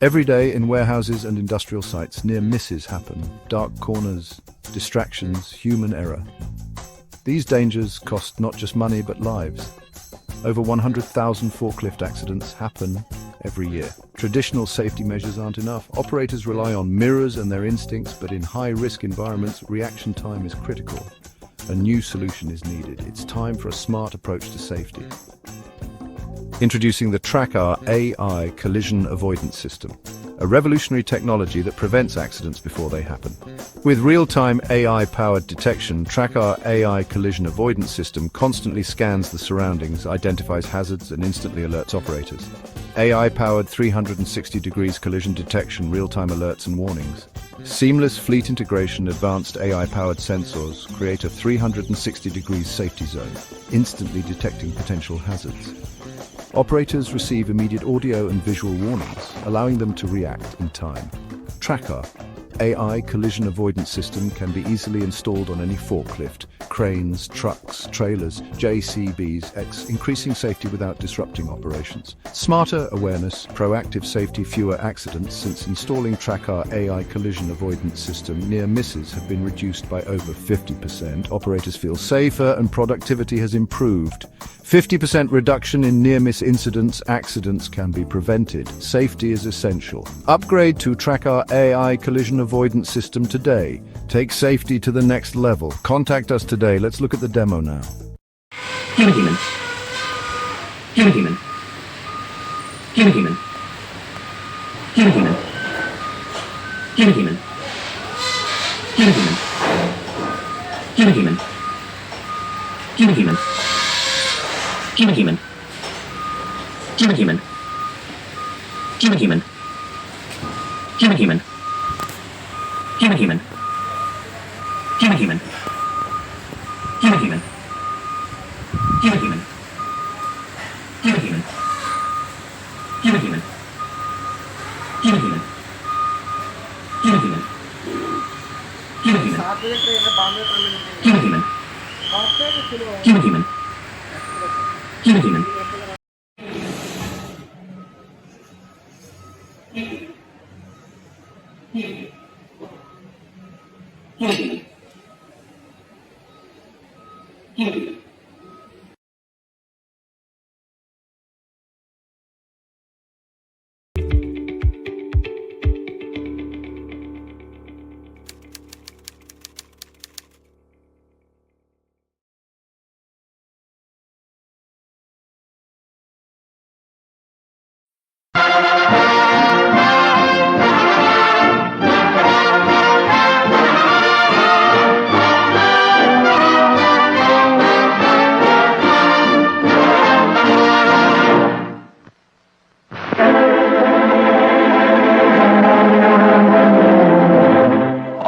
Every day in warehouses and industrial sites, near misses happen. Dark corners, distractions, human error. These dangers cost not just money but lives. Over 100,000 forklift accidents happen every year. Traditional safety measures aren't enough. Operators rely on mirrors and their instincts, but in high-risk environments, reaction time is critical. A new solution is needed. It's time for a smart approach to safety. Introducing the TrackR AI Collision Avoidance System, a revolutionary technology that prevents accidents before they happen. With real-time AI-powered detection, TrackR AI Collision Avoidance System constantly scans the surroundings, identifies hazards, and instantly alerts operators. AI-powered 360 degrees collision detection, real-time alerts and warnings. Seamless fleet integration, advanced AI-powered sensors create a 360 degrees safety zone, instantly detecting potential hazards. Operators receive immediate audio and visual warnings, allowing them to react in time. TrackR AI Collision Avoidance System can be easily installed on any forklift, cranes, trucks, trailers, JCBs, increasing safety without disrupting operations. Smarter awareness, proactive safety, fewer accidents. Since installing TrackR AI Collision Avoidance System, near misses have been reduced by over 50%. Operators feel safer and productivity has improved. 50% reduction in near-miss incidents, accidents can be prevented. Safety is essential. Upgrade to TrackR AI Collision Avoidance System today. Take safety to the next level. Contact us today. Let's look at the demo now. Human. Human. Human. Human. Human. Human. Human. Human. Human. Human. Human. Human. Human. Human. Human. Human. Human. Human. Human.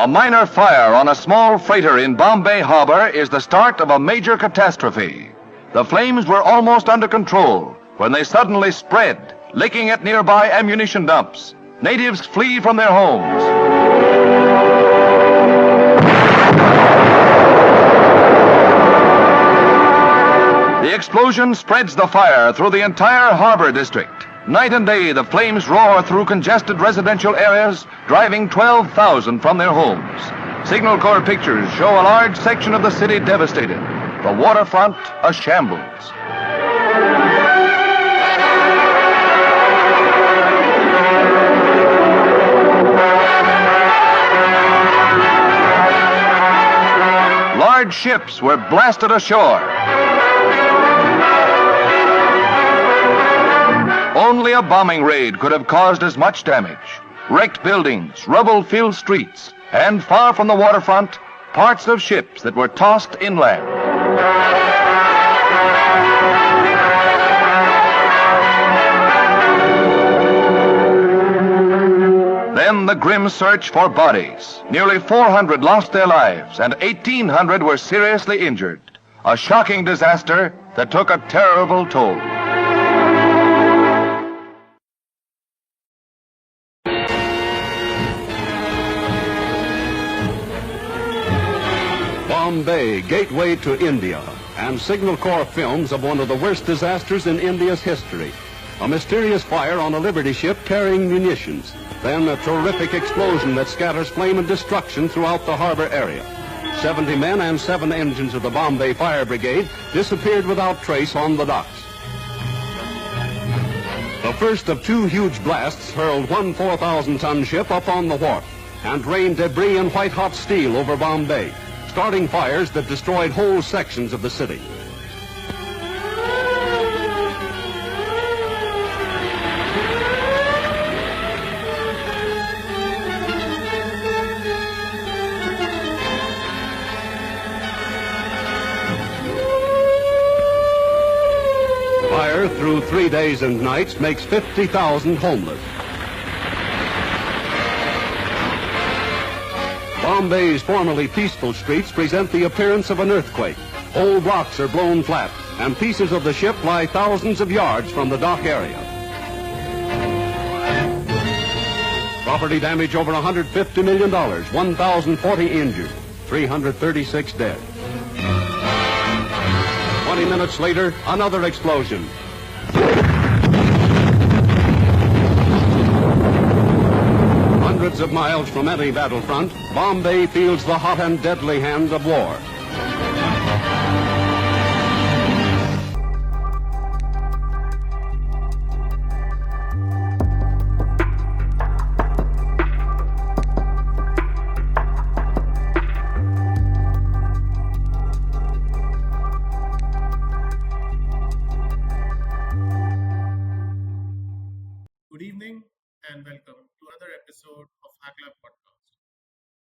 A minor fire on a small freighter in Bombay Harbor is the start of a major catastrophe. The flames were almost under control when they suddenly spread, licking at nearby ammunition dumps. Natives flee from their homes. The explosion spreads the fire through the entire harbor district. Night and day, the flames roar through congested residential areas, driving 12,000 from their homes. Signal Corps pictures show a large section of the city devastated. The waterfront, a shambles. Large ships were blasted ashore. Only a bombing raid could have caused as much damage. Wrecked buildings, rubble-filled streets, and far from the waterfront, parts of ships that were tossed inland. Then the grim search for bodies. Nearly 400 lost their lives, and 1,800 were seriously injured. A shocking disaster that took a terrible toll. Bombay, gateway to India, and Signal Corps films of one of the worst disasters in India's history. A mysterious fire on a Liberty ship carrying munitions. Then a terrific explosion that scatters flame and destruction throughout the harbor area. 70 men and 7 engines of the Bombay Fire Brigade disappeared without trace on the docks. The first of 2 huge blasts hurled one 4,000-ton ship up on the wharf and rained debris and white-hot steel over Bombay, starting fires that destroyed whole sections of the city. Fire through 3 days and nights makes 50,000 homeless. Bombay's formerly peaceful streets present the appearance of an earthquake. Whole blocks are blown flat, and pieces of the ship lie thousands of yards from the dock area. Property damage over $150 million, 1,040 injured, 336 dead. 20 minutes later, another explosion. Hundreds of miles from any battlefront, Bombay feels the hot and deadly hand of war. Good evening and welcome to another episode of Hackla Podcast.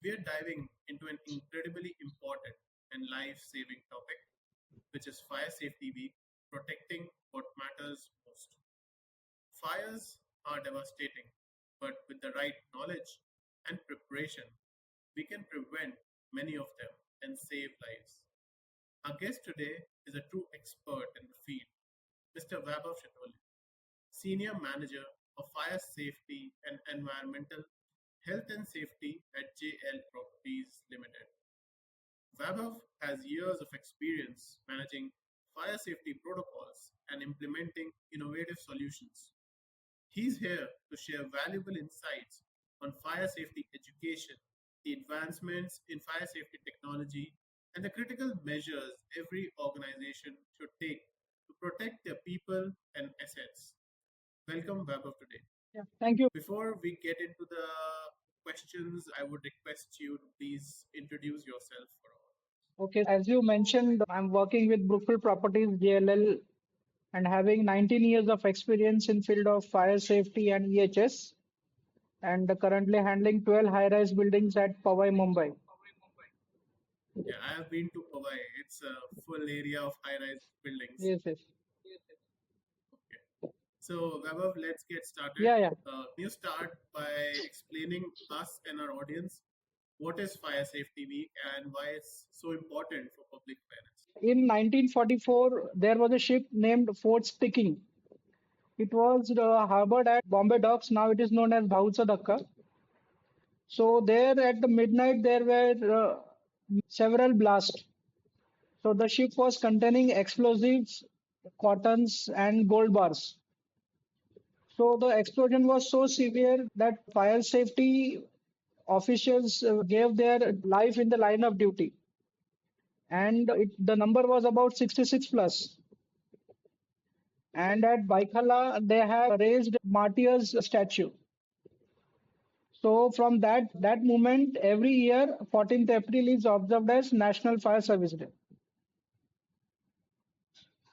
We are diving into an incredibly important and life-saving topic, which is Fire Safety Week, protecting what matters most. Fires are devastating, but with the right knowledge and preparation, we can prevent many of them and save lives. Our guest today is a true expert in the field, Mr. Vaibhav Shitole, Senior Manager of Fire Safety and Environmental Health and Safety at JL Properties Limited. Vaibhav has years of experience managing fire safety protocols and implementing innovative solutions. He's here to share valuable insights on fire safety education, the advancements in fire safety technology, and the critical measures every organization should take to protect their people and assets. Welcome, Vaibhav, today. Before we get into the questions, I would request you to please introduce yourself for all. I'm working with Brookfield Properties JLL and having 19 years of experience in field of fire safety and EHS, and currently handling 12 high-rise buildings at Powai, Mumbai. Yeah, I have been to Powai. It's a full area of high-rise buildings. Yes. Okay. So, Vaibhav, let's get started. Yeah. Can you start by explaining us and our audience what is Fire Safety Week and why it's so important for public awareness? In 1944, there was a ship named Fort Sticking. It was harbored at Bombay docks. Now it is known as Bhausa Dhaka. So there at the midnight, there were several blasts. So the ship was containing explosives, cottons, and gold bars. So the explosion was so severe that fire safety officials gave their life in the line of duty. And the number was about 66 plus. And at Baikhala, they have raised martyrs statue. So from that moment, every year, 14th April is observed as National Fire Service Day.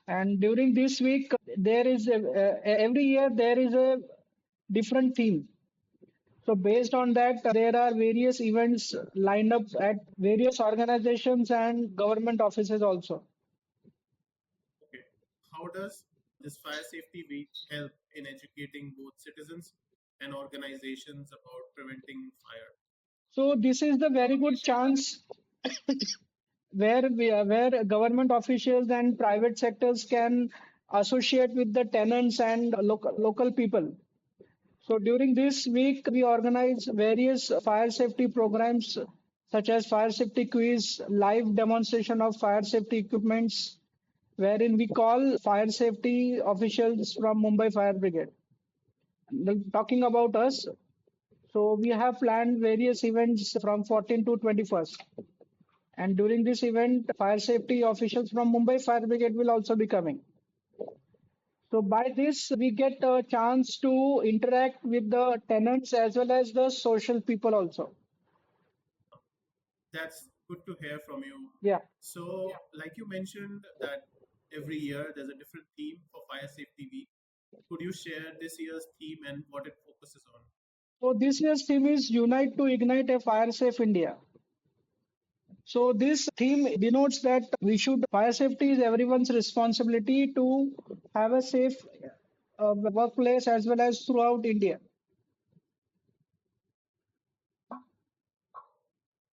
And during this week, there is every year there is a different theme. So based on that, there are various events lined up at various organizations and government offices also. Okay. How does this Fire Safety Week help in educating both citizens and organizations about preventing fire? So this is the very good chance where government officials and private sectors can associate with the tenants and local people. So during this week, we organize various fire safety programs such as fire safety quiz, live demonstration of fire safety equipments, wherein we call fire safety officials from Mumbai Fire Brigade. Talking about us, so we have planned various events from 14 to 21st. And during this event, fire safety officials from Mumbai Fire Brigade will also be coming. So by this, we get a chance to interact with the tenants as well as the social people also. That's good to hear from you. Yeah. So, like you mentioned, that every year there's a different theme for Fire Safety Week. Could you share this year's theme and what it focuses on? So this year's theme is Unite to Ignite a Fire Safe India. So this theme denotes that fire safety is everyone's responsibility to have a safe workplace as well as throughout India.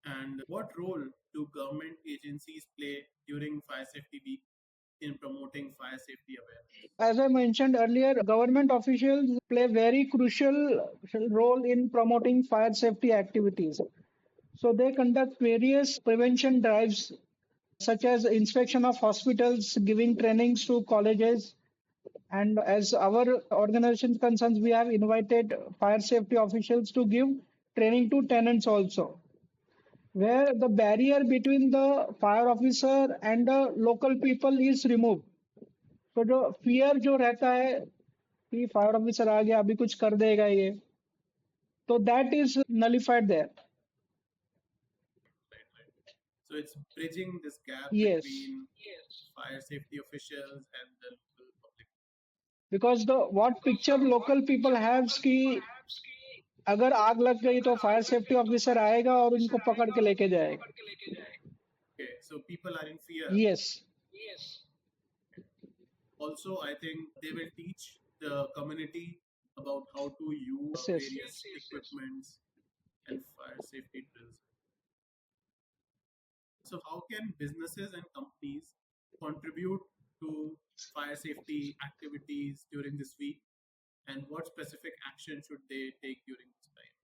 And what role do government agencies play during Fire Safety Week in promoting fire safety awareness? As I mentioned earlier, government officials play very crucial role in promoting fire safety activities. So they conduct various prevention drives such as inspection of hospitals, giving trainings to colleges. And as our organization concerns, we have invited fire safety officials to give training to tenants also, where the barrier between the fire officer and the local people is removed. तो जो fear जो रहता है कि fire officer आ गया अभी कुछ कर देगा ये, तो that is nullified there. Right. So it's bridging this gap Yes. between fire safety officials and the local public. Because the what picture local people haves कि अगर आग लग गई तो फायर सेफ्टी ऑफिसर आएगा और उनको पकड़ के लेके जाएगा. Okay, so people are in fear. Yes. Also, I think they will teach the community about how to use Yes. various equipments and fire safety drills. So, how can businesses and companies contribute to fire safety activities during this week? And what specific action should they take during this time?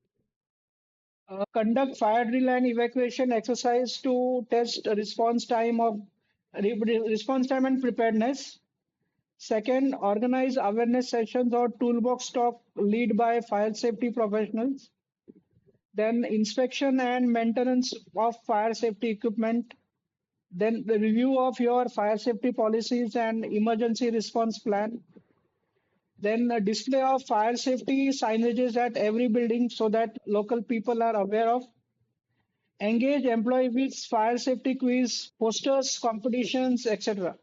Conduct fire drill and evacuation exercise to test response time and preparedness. Second, organize awareness sessions or toolbox talk led by fire safety professionals. Then inspection and maintenance of fire safety equipment. Then the review of your fire safety policies and emergency response plan. Then a display of fire safety signages at every building so that local people are aware of. Engage employee with fire safety quiz, posters, competitions, etc.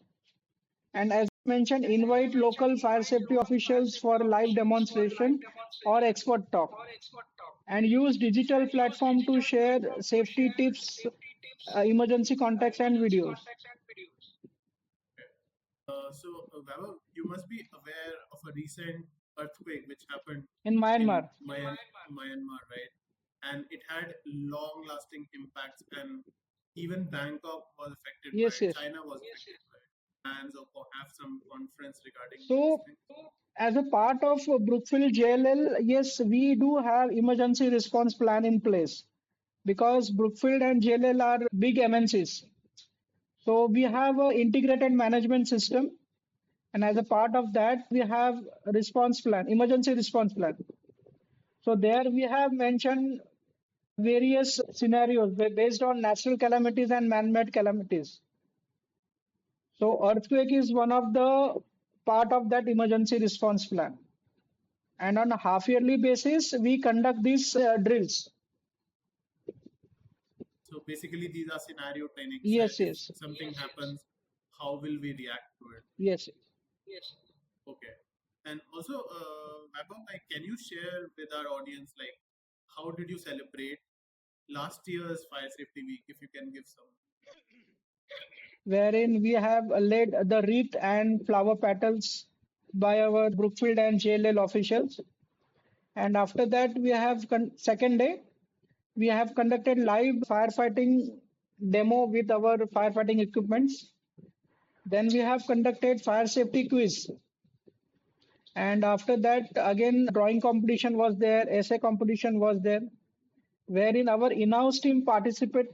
And as mentioned, invite local fire safety officials for live demonstration or expert talk. And use digital platform to share safety tips, emergency contacts, and videos. Vaibhav, you must be aware of a recent earthquake which happened In Myanmar. Myanmar, right? And it had long-lasting impacts, and even Bangkok was affected Yes, by it. yes. China was affected by it. Plans or have some conference regarding So, these things. as a part of Brookfield JLL, yes, we do have emergency response plan in place because Brookfield and JLL are big MNCs. So we have an integrated management system, and as a part of that, we have a response plan, emergency response plan. So there we have mentioned various scenarios based on natural calamities and man-made calamities. So earthquake is one of the part of that emergency response plan. And on a half-yearly basis, we conduct these drills. So basically, these are scenario trainings. Yes, that yes. If something happens, how will we react to it? Yes. Okay. And also, Vaibhav, like, can you share with our audience, like, how did you celebrate last year's Fire Safety Week? If you can give some. Wherein we have led the wreath and flower petals by our Brookfield and JLL officials. And after that, we have second day, we have conducted live firefighting demo with our firefighting equipments. Then we have conducted fire safety quiz. And after that, again, drawing competition was there, essay competition was there, wherein our in-house team participated.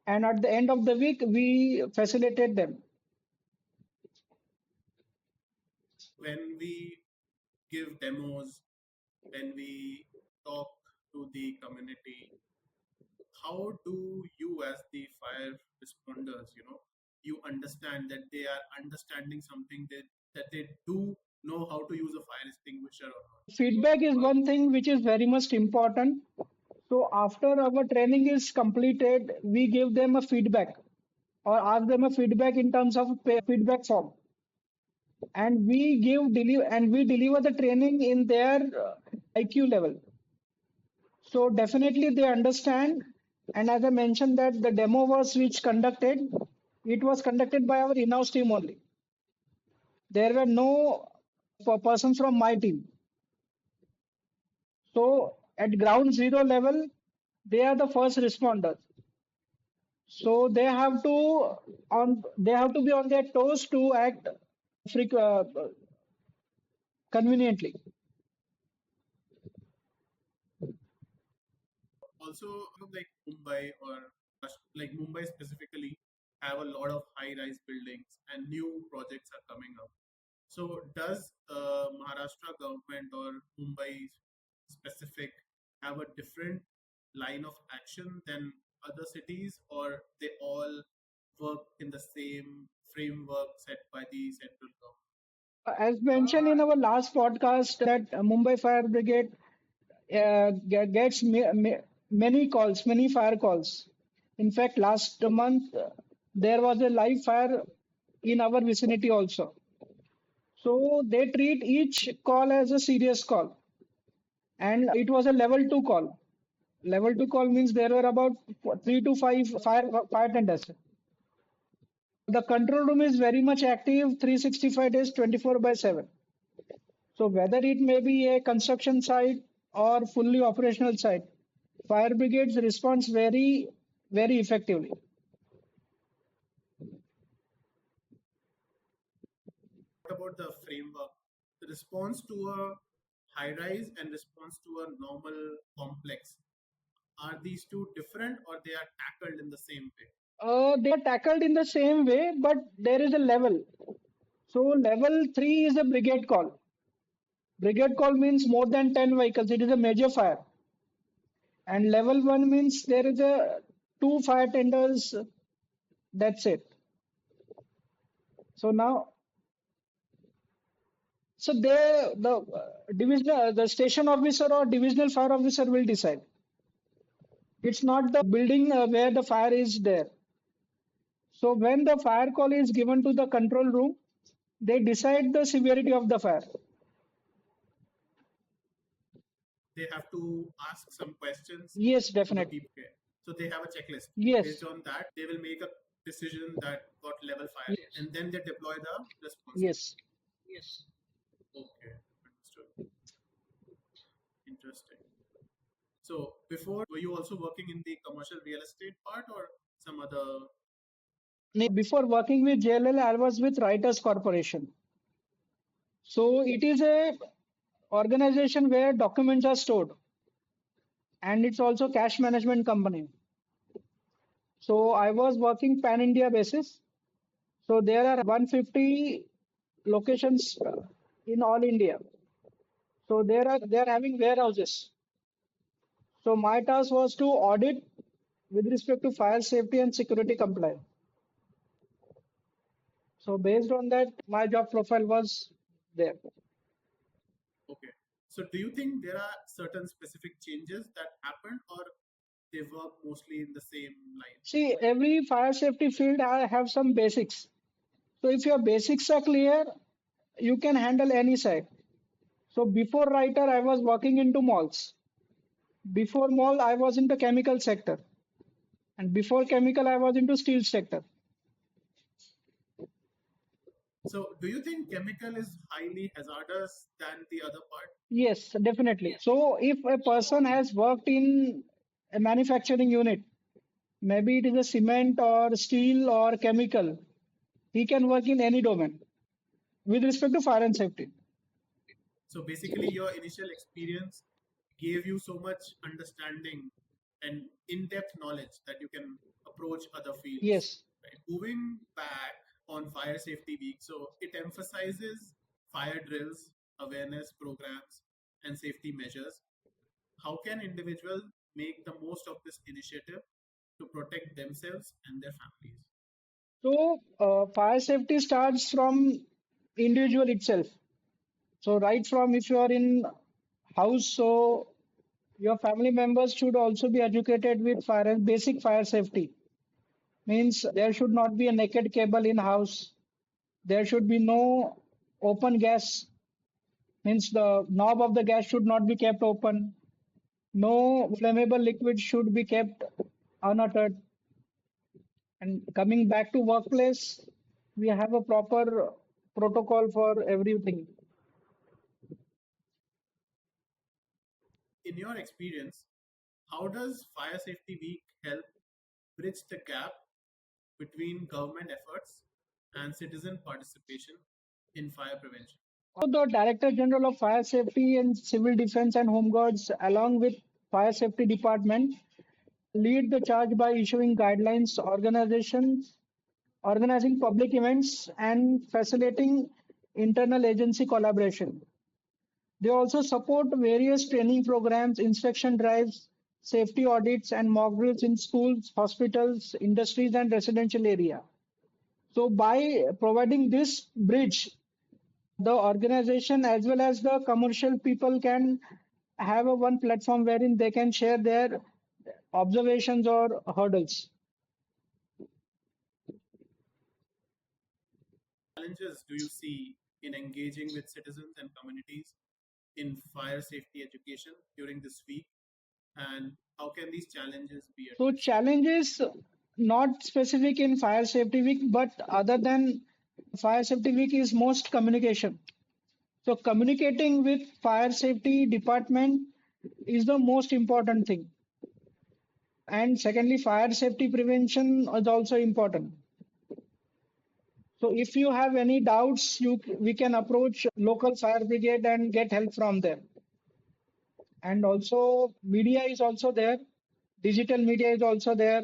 And at the end of the week, we facilitated them. when we give demos, when we talk to the community, how do you as the fire responders, you understand that they are understanding something that they do know how to use a fire extinguisher or not? Feedback is one thing which is very much important. So after our training is completed, we give them a feedback or ask them a feedback in terms of feedback form, and we deliver the training in their IQ level. So definitely they understand. And as I mentioned that the demo was which conducted, it was conducted by our in-house team only. There were no persons from my team. So at ground zero level, they are the first responders. So they have to be on their toes to act conveniently. Also, like Mumbai or like Mumbai specifically have a lot of high-rise buildings and new projects are coming up. So does Maharashtra government or Mumbai specific have a different line of action than other cities, or they all work in the same framework set by the central government? As mentioned in our last podcast, that Mumbai Fire Brigade gets many calls, many fire calls. In fact, last month there was a live fire in our vicinity also. So they treat each call as a serious call, and it was a level two call. Level two call means there were about 3 to 5 fire tenders. The control room is very much active 365 days, 24 by 7. So whether it may be a construction site or fully operational site, fire brigades responds very, very effectively. What about the framework? The response to a high rise and response to a normal complex, are these two different or they are tackled in the same way? They are tackled in the same way, but there is a level. So level 3 is a brigade call. Brigade call means more than 10 vehicles. It is a major fire. And level 1 means there is a two fire tenders. That's it. So now, so the station officer or divisional fire officer will decide. It's not the building where the fire is there. So when the fire call is given to the control room, they decide the severity of the fire. They have to ask some questions Yes, to the definitely. people. Okay. So they have a checklist. Yes. Based on that, they will make a decision that what level fire, Yes. and then they deploy the response. Yes. Okay, understood. Interesting. So before, were you also working in the commercial real estate part or some other? Before working with JLL, I was with Writers Corporation. So it is a organization where documents are stored, and it's also cash management company. So I was working pan India basis. So there are 150 locations in all India. So they are having warehouses. So my task was to audit with respect to fire safety and security compliance. So based on that, my job profile was there. Okay. So do you think there are certain specific changes that happened, or they work mostly in the same line? See, every fire safety field have some basics. So if your basics are clear, you can handle any site. So before writer, I was working into malls. Before mall, I was into chemical sector. And before chemical, I was into steel sector. So do you think chemical is highly hazardous than the other part? Yes, definitely. So if a person has worked in a manufacturing unit, maybe it is a cement or steel or chemical, he can work in any domain with respect to fire and safety. So basically, your initial experience gave you so much understanding and in-depth knowledge that you can approach other fields. Yes. Right? Moving back on Fire Safety Week, so it emphasizes fire drills, awareness programs, and safety measures. How can individuals make the most of this initiative to protect themselves and their families? So, fire safety starts from individual itself. So, right from if you are in house, so your family members should also be educated with fire and basic fire safety. Means there should not be a naked cable in house. There should be no open gas. Means the knob of the gas should not be kept open. No flammable liquid should be kept unuttered. And coming back to workplace, we have a proper protocol for everything. In your experience, how does Fire Safety Week help bridge the gap between government efforts and citizen participation in fire prevention? So the Director General of Fire Safety and Civil Defense and Home Guards, along with Fire Safety Department, lead the charge by issuing guidelines, organizing public events, and facilitating internal agency collaboration. They also support various training programs, inspection drives, safety audits, and mock drills in schools, hospitals, industries, and residential area. So by providing this bridge, the organization as well as the commercial people can have a one platform wherein they can share their observations or hurdles. Challenges do you see in engaging with citizens and communities in fire safety education during this week? And how can these challenges be So addressed? challenges not specific in fire safety week, but other than fire safety week is most communication. So communicating with fire safety department is the most important thing. And secondly, fire safety prevention is also important. So if you have any doubts, we can approach local fire brigade and get help from them. And also media is also there. Digital media is also there.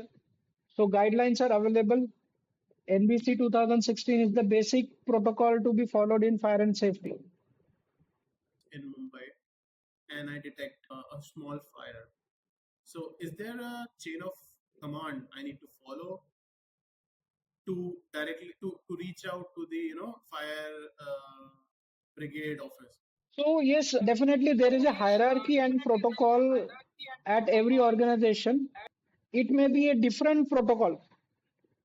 So guidelines are available. NBC 2016 is the basic protocol to be followed in fire and safety. In Mumbai, and I detect a small fire. So, is there a chain of command I need to follow to directly to reach out to the fire brigade office? So yes, definitely there is a hierarchy and protocol at every organization. It may be a different protocol.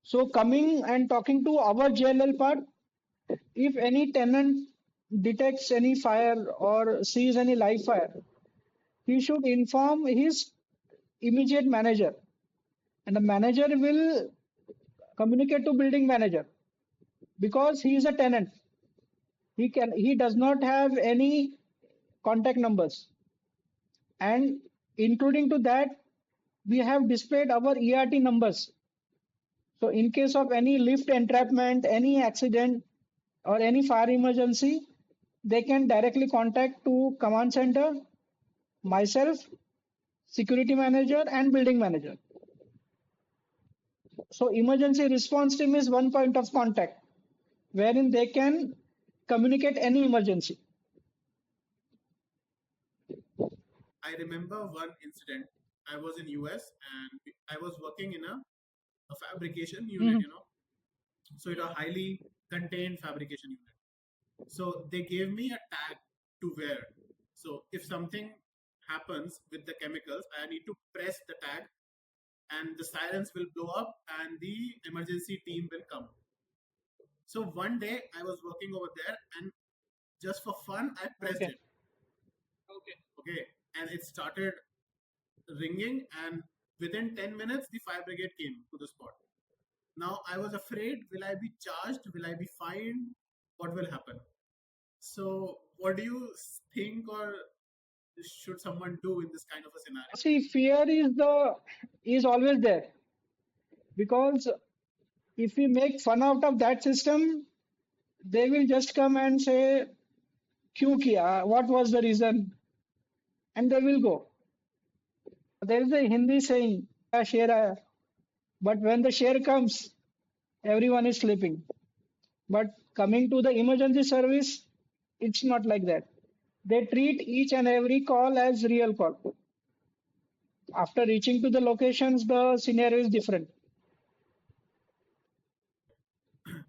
So coming and talking to our JLL part, if any tenant detects any fire or sees any live fire, he should inform his immediate manager, and the manager will communicate to building manager because he is a tenant. He does not have any contact numbers, and including to that, we have displayed our ERT numbers. So in case of any lift entrapment, any accident, or any fire emergency, they can directly contact to command center, myself, security manager, and building manager. So emergency response team is one point of contact wherein they can communicate any emergency. I remember one incident. I was in US and I was working in a fabrication unit, so it's a highly contained fabrication unit. So they gave me a tag to wear. So if something happens with the chemicals, I need to press the tag and the sirens will blow up and the emergency team will come. So one day I was working over there and just for fun, I pressed Okay. it. Okay. And it started ringing, and within 10 minutes, the fire brigade came to the spot. Now I was afraid, will I be charged? Will I be fined? What will happen? So, what do you think, or should someone do in this kind of a scenario? See, fear is always there because if we make fun out of that system, they will just come and say, "Kyun kiya? What was the reason?" And they will go. There is a Hindi saying, "Aaya sher aaya." But when the share comes, everyone is sleeping. But coming to the emergency service, It's not like that. They treat each and every call as real call. After reaching to the locations, the scenario is different.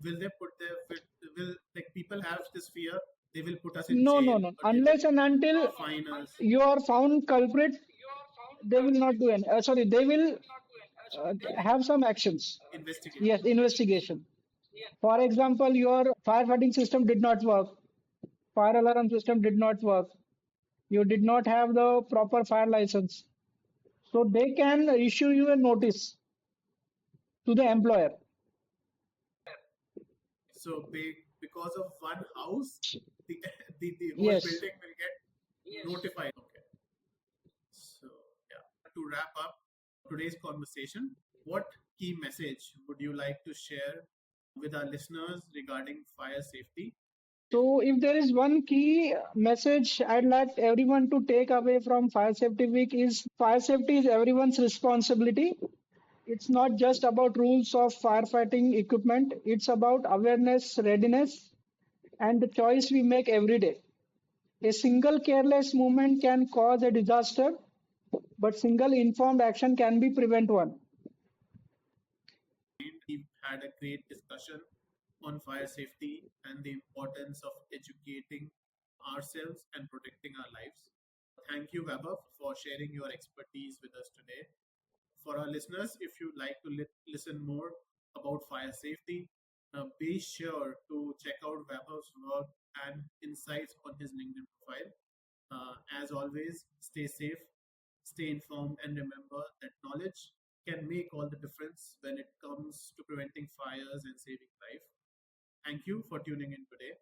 Will they put their will like people have this fear they will put us in No, jail no, no. or they will Unless and until fine us, you are found culprit, they will not do any. Sorry, they will have some actions. investigate. Yes, investigation. For example, your firefighting system did not work, fire alarm system did not work, you did not have the proper fire license. So they can issue you a notice to the employer. So because of one house, the the whole Yes. building will get notified. Okay. So yeah, to wrap up today's conversation, what key message would you like to share with our listeners regarding fire safety? So if there is one key message I'd like everyone to take away from Fire Safety Week is fire safety is everyone's responsibility. It's not just about rules of firefighting equipment, it's about awareness, readiness, and the choice we make every day. A single careless movement can cause a disaster, but single informed action can be prevent one. We've had a great discussion on fire safety and the importance of educating ourselves and protecting our lives. Thank you, Vaibhav, for sharing your expertise with us today. For our listeners, if you'd like to listen more about fire safety, be sure to check out Vaibhav's work and insights on his LinkedIn profile. As always, stay safe, stay informed, and remember that knowledge can make all the difference when it comes to preventing fires and saving life. Thank you for tuning in today.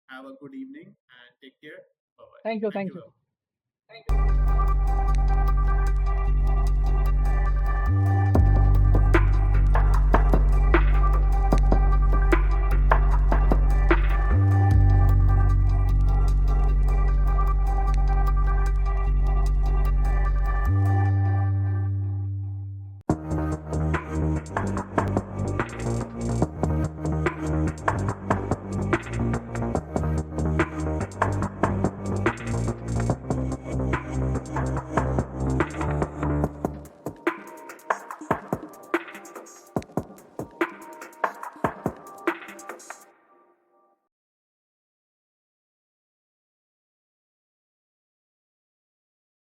Have a good evening and take care. Bye bye. Thank you. Thank Thank you, you. Vaibhav.